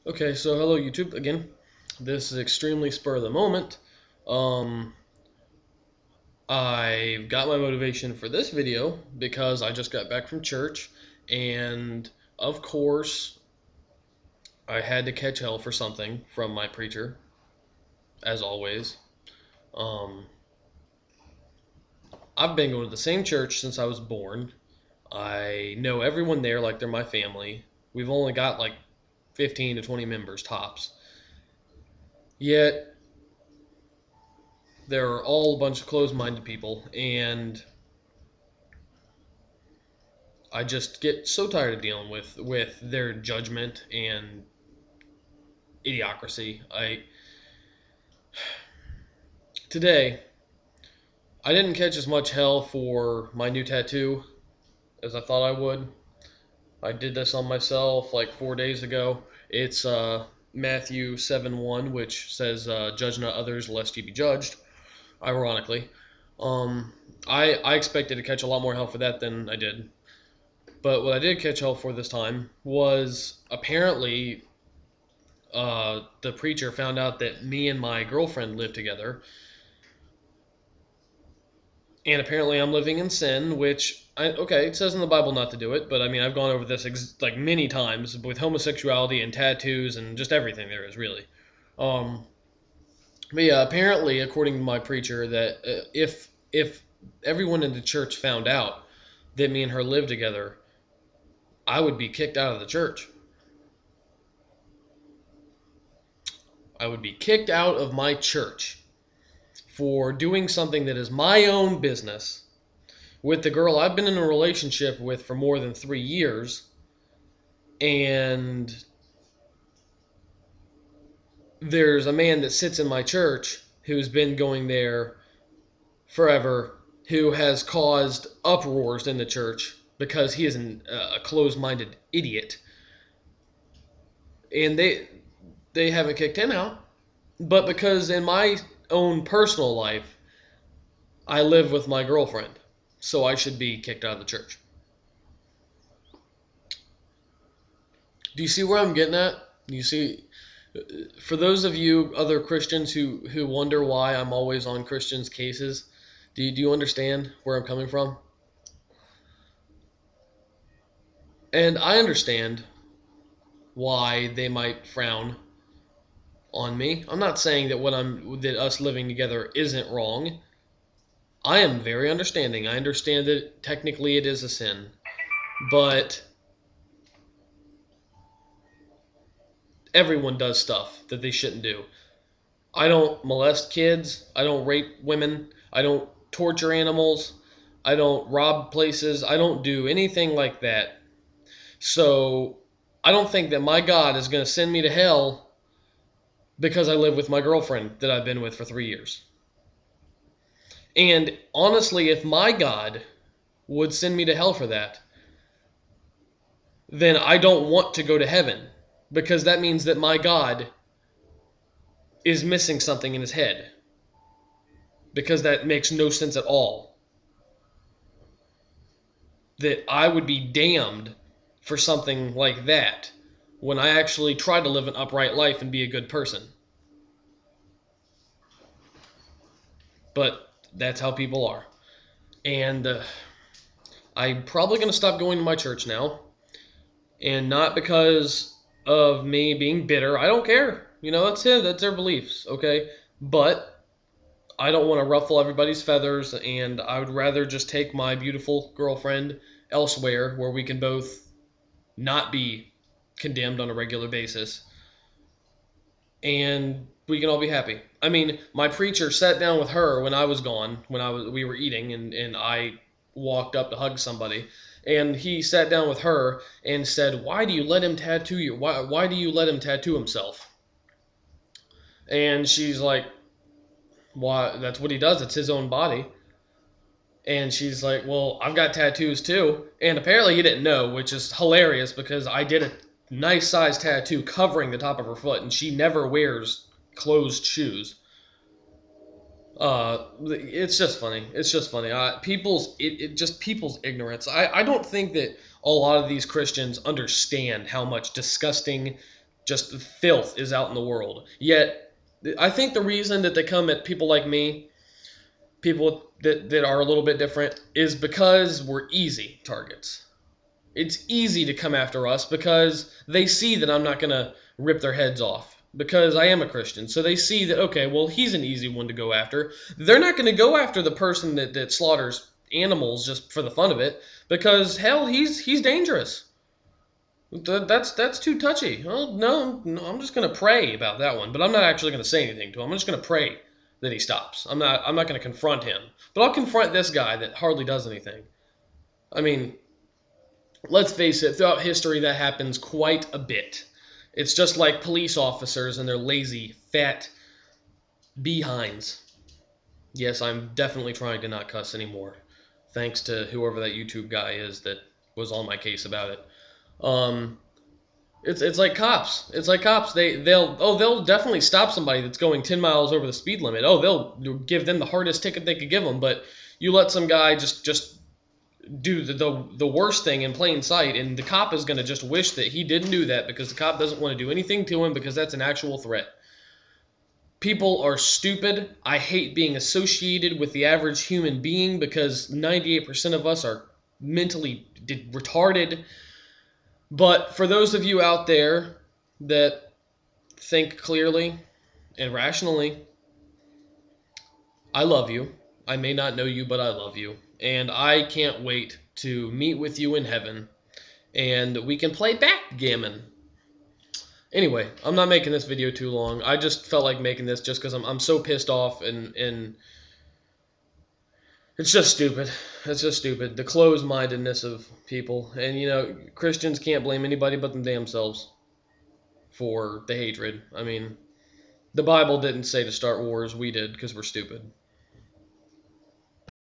Okay, so hello YouTube again. This is extremely spur of the moment. Um, I got my motivation for this video because I just got back from church, and of course, I had to catch hell for something from my preacher, as always. Um, I've been going to the same church since I was born. I know everyone there like they're my family. We've only got like 15 to 20 members tops. Yet they're all a bunch of closed-minded people, and I just get so tired of dealing with their judgment and idiocracy. I Today I didn't catch as much hell for my new tattoo as I thought I would. I did this on myself like 4 days ago. It's Matthew 7:1, which says, "Judge not others, lest ye be judged." Ironically, um, I expected to catch a lot more hell for that than I did. But what I did catch hell for this time was apparently the preacher found out that me and my girlfriend live together, and apparently I'm living in sin. Which okay, it says in the Bible not to do it, but I mean I've gone over this like many times with homosexuality and tattoos and just everything there is really. Um, but yeah, apparently according to my preacher, that if everyone in the church found out that me and her live together, I would be kicked out of the church. I would be kicked out of my church for doing something that is my own business with the girl I've been in a relationship with for more than 3 years. And there's a man that sits in my church who's been going there forever, who has caused uproars in the church because he is a closed-minded idiot. And they haven't kicked him out. But because in my own personal life, I live with my girlfriend, so I should be kicked out of the church. Do you see where I'm getting at? You see, for those of you other Christians who wonder why I'm always on Christians' cases, do you understand where I'm coming from? And I understand why they might frown on me. I'm not saying that us living together isn't wrong. I am very understanding. I understand that technically it is a sin, but everyone does stuff that they shouldn't do. I don't molest kids. I don't rape women. I don't torture animals. I don't rob places. I don't do anything like that. So I don't think that my God is going to send me to hell because I live with my girlfriend that I've been with for 3 years. And honestly, if my God would send me to hell for that, then I don't want to go to heaven, because that means that my God is missing something in his head, because that makes no sense at all. That I would be damned for something like that when I actually try to live an upright life and be a good person. But that's how people are. And I'm probably going to stop going to my church now. And not because of me being bitter. I don't care. That's him. That's their beliefs, okay? But I don't want to ruffle everybody's feathers, and I would rather just take my beautiful girlfriend elsewhere where we can both not be condemned on a regular basis, and we can all be happy. I mean, my preacher sat down with her when I was gone, we were eating, and I walked up to hug somebody, and he sat down with her and said, "Why do you let him tattoo you? Why do you let him tattoo himself?" And she's like, "Why? That's what he does. It's his own body." And she's like, "Well, I've got tattoos too." And apparently he didn't know, which is hilarious because I did a nice size tattoo covering the top of her foot, and she never wears closed shoes. It's just funny. It's just funny. People's ignorance. I don't think that a lot of these Christians understand how much disgusting Just filth is out in the world. Yet, I think the reason that they come at people like me, people that are a little bit different, is because we're easy targets. It's easy to come after us because they see that I'm not going to rip their heads off because I am a Christian. So they see that, okay, well, he's an easy one to go after. They're not going to go after the person that slaughters animals just for the fun of it because, hell, he's dangerous. That's too touchy. Well, no, I'm just going to pray about that one, but I'm not actually going to say anything to him. I'm just going to pray that he stops. I'm not going to confront him, but I'll confront this guy that hardly does anything. I mean, let's face it, throughout history that happens quite a bit. It's just like police officers and their lazy, fat behinds. Yes, I'm definitely trying to not cuss anymore, thanks to whoever that YouTube guy is that was on my case about it. It's like cops. It's like cops. They'll definitely stop somebody that's going 10 miles over the speed limit. Oh, they'll give them the hardest ticket they could give them. But you let some guy just do the worst thing in plain sight, and the cop is going to just wish that he didn't do that because the cop doesn't want to do anything to him because that's an actual threat. People are stupid. I hate being associated with the average human being because 98% of us are mentally retarded. But for those of you out there that think clearly and rationally, I love you. I may not know you, but I love you. And I can't wait to meet with you in heaven. And we can play backgammon. Anyway, I'm not making this video too long. I just felt like making this just because I'm so pissed off and it's just stupid. It's just stupid. The closed-mindedness of people. And, you know, Christians can't blame anybody but them damn selves for the hatred. I mean, the Bible didn't say to start wars. We did because we're stupid.